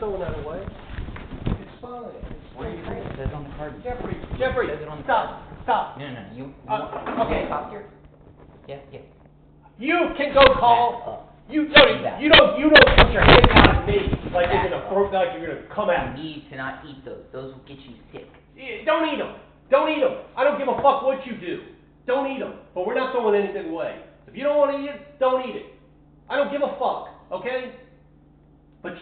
throwing that away. It's fine. What are you doing? It says on the card. Jeffrey, It says it on the stop, card. stop. No. You okay. Stop here. Yeah. You can go call. You don't put your hand out at me like you're gonna like you're gonna come at me. You need to not eat those. Those will get you sick. Yeah, don't eat them. Don't eat them. I don't give a fuck what you do. Don't eat them. But we're not throwing anything away. If you don't want to eat it, don't eat it. I don't give a fuck. Okay? But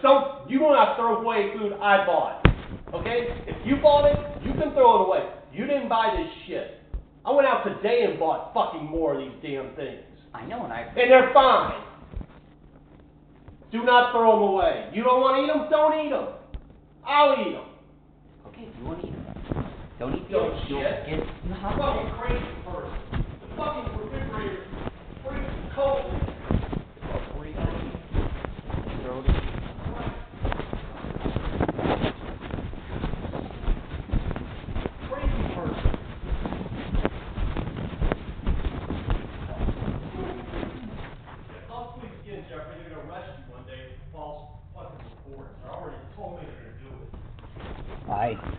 you do not throw away food I bought. Okay? If you bought it, you can throw it away. You didn't buy this shit. I went out today and bought fucking more of these damn things. I know, and they're fine. Do not throw them away. You don't want to eat them? Don't eat them. I'll eat them. Okay, if you want to eat them. Don't eat Don't those. shit. Get in the hospital. Fucking crazy person. The fucking refrigerator is freezing cold. Jeffrey, they're going to arrest you one day with false fucking reports. They already told me they're going to do it. Bye.